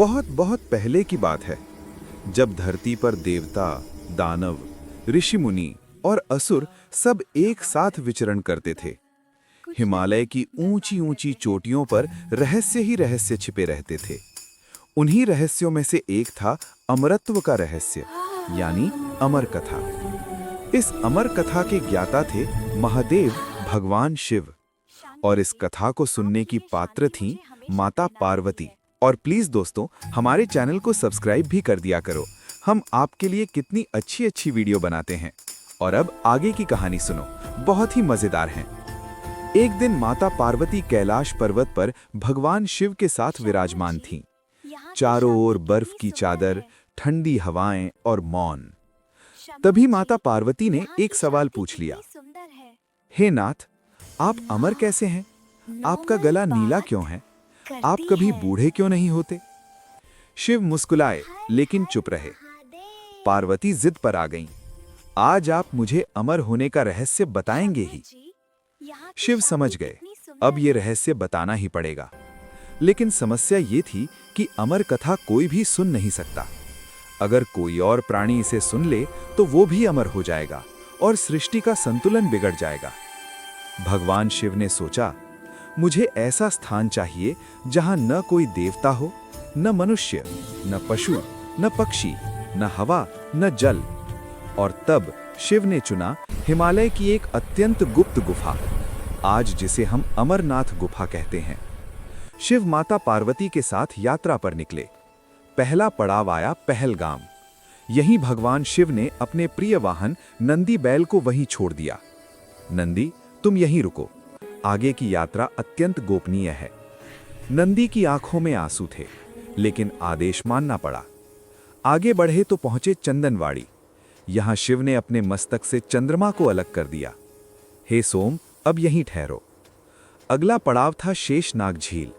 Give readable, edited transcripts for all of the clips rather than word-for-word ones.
बहुत बहुत पहले की बात है, जब धरती पर देवता, दानव, ऋषि मुनि और असुर सब एक साथ विचरण करते थे। हिमालय की ऊंची ऊंची चोटियों पर रहस्य ही रहस्य छिपे रहते थे। उन्हीं रहस्यों में से एक था अमरत्व का रहस्य, यानी अमर कथा। इस अमर कथा के ज्ञाता थे महादेव भगवान शिव, और इस कथा को सुनने की पात्र थीं माता पार्वती। और प्लीज दोस्तों, हमारे चैनल को सब्सक्राइब भी कर दिया करो। हम आपके लिए कितनी अच्छी अच्छी वीडियो बनाते हैं। और अब आगे की कहानी सुनो, बहुत ही मजेदार है। एक दिन माता पार्वती कैलाश पर्वत पर भगवान शिव के साथ विराजमान थीं। चारों ओर बर्फ की चादर, ठंडी हवाएं और मौन। तभी माता पार्वती ने एक सवाल पूछ लिया, हे नाथ, आप अमर कैसे हैं? आपका गला नीला क्यों है? आप कभी बूढ़े क्यों नहीं होते? शिव मुस्कुराए लेकिन चुप रहे। पार्वती जिद पर आ गईं, आज आप मुझे अमर होने का रहस्य बताएंगे ही। शिव समझ गए, अब ये रहस्य बताना ही पड़ेगा। लेकिन समस्या ये थी कि अमर कथा कोई भी सुन नहीं सकता। अगर कोई और प्राणी इसे सुन ले तो वो भी अमर हो जाएगा और सृष्टि का संतुलन बिगड़ जाएगा। भगवान शिव ने सोचा, मुझे ऐसा स्थान चाहिए जहां न कोई देवता हो, न मनुष्य, न पशु, न पक्षी, न हवा, न जल। और तब शिव ने चुना हिमालय की एक अत्यंत गुप्त गुफा, आज जिसे हम अमरनाथ गुफा कहते हैं। शिव माता पार्वती के साथ यात्रा पर निकले। पहला पड़ाव आया पहलगाम। यहीं भगवान शिव ने अपने प्रिय वाहन नंदी बैल को वहीं छोड़ दिया। नंदी, तुम यहीं रुको, आगे की यात्रा अत्यंत गोपनीय है। नंदी की आंखों में आंसू थे, लेकिन आदेश मानना पड़ा। आगे बढ़े तो पहुंचे चंदनवाड़ी। यहां शिव ने अपने मस्तक से चंद्रमा को अलग कर दिया। हे सोम, अब यहीं ठहरो। अगला पड़ाव था शेषनाग झील।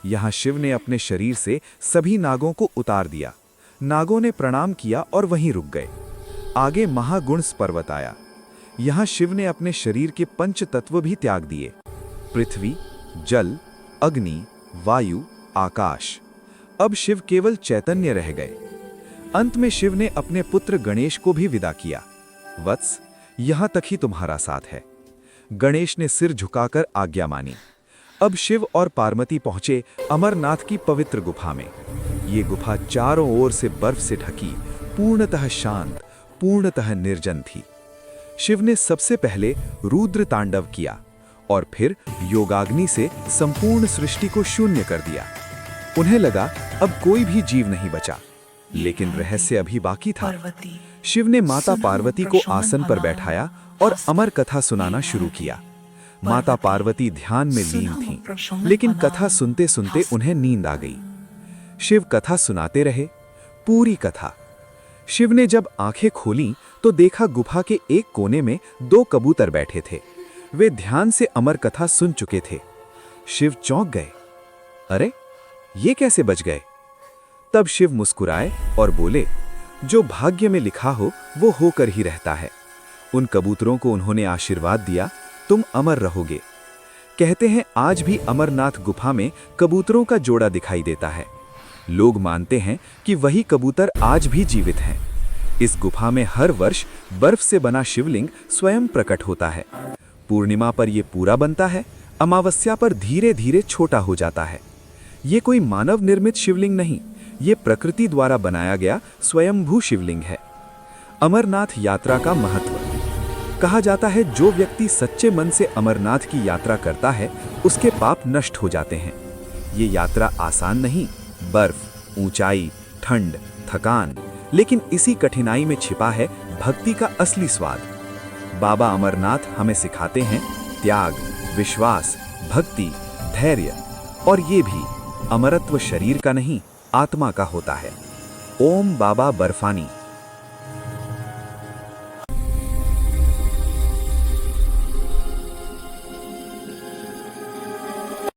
यहां शिव ने अपने शरीर से सभी नागों को उतार दिया। नागों ने प्रणाम किया और वहीं रुक गए। आगे महागुण्स पर्वत आया। यहां शिव ने अपने शरीर के पंच तत्व भी त्याग दिए, पृथ्वी, जल, अग्नि, वायु, आकाश। अब शिव केवल चैतन्य रह गए। अंत में शिव ने अपने पुत्र गणेश को भी विदा किया। वत्स, यहां तक ही तुम्हारा साथ है। गणेश ने सिर झुकाकर आज्ञा मानी। अब शिव और पार्वती पहुंचे अमरनाथ की पवित्र गुफा में। ये गुफा चारों ओर से बर्फ से ढकी, पूर्णतः शांत, पूर्णतः निर्जन थी। शिव ने सबसे पहले रुद्र तांडव किया और फिर योगाग्नि से संपूर्ण सृष्टि को शून्य कर दिया। उन्हें लगा अब कोई भी जीव नहीं बचा, लेकिन रहस्य अभी बाकी था। शिव ने माता पार्वती को आसन पर बैठाया और अमर कथा सुनाना शुरू किया। माता पार्वती ध्यान में लीन थीं, लेकिन कथा सुनते सुनते उन्हें नींद आ गई। शिव कथा सुनाते रहे, पूरी कथा। शिव ने जब आंखें खोलीं तो देखा गुफा के एक कोने में 2 कबूतर बैठे थे। वे ध्यान से अमर कथा सुन चुके थे। शिव चौंक गए, अरे ये कैसे बच गए? तब शिव मुस्कुराए और बोले, जो भाग्य में लिखा हो वो होकर ही रहता है। उन कबूतरों को उन्होंने आशीर्वाद दिया, तुम अमर रहोगे। कहते हैं आज भी अमरनाथ गुफा में कबूतरों का जोड़ा दिखाई देता है। लोग मानते हैं कि वही कबूतर आज भी जीवित हैं। इस गुफा में हर वर्ष बर्फ से बना शिवलिंग स्वयं प्रकट होता है। पूर्णिमा पर यह पूरा बनता है, अमावस्या पर धीरे धीरे छोटा हो जाता है। ये कोई मानव निर्मित शिवलिंग नहीं, ये प्रकृति द्वारा बनाया गया स्वयंभू शिवलिंग है। अमरनाथ यात्रा का महत्व। कहा जाता है जो व्यक्ति सच्चे मन से अमरनाथ की यात्रा करता है उसके पाप नष्ट हो जाते हैं। ये यात्रा आसान नहीं, बर्फ, ऊंचाई, ठंड, थकान, लेकिन इसी कठिनाई में छिपा है भक्ति का असली स्वाद। बाबा अमरनाथ हमें सिखाते हैं त्याग, विश्वास, भक्ति, धैर्य, और ये भी अमरत्व शरीर का नहीं, आत्मा का होता है। ओम बाबा बर्फानी।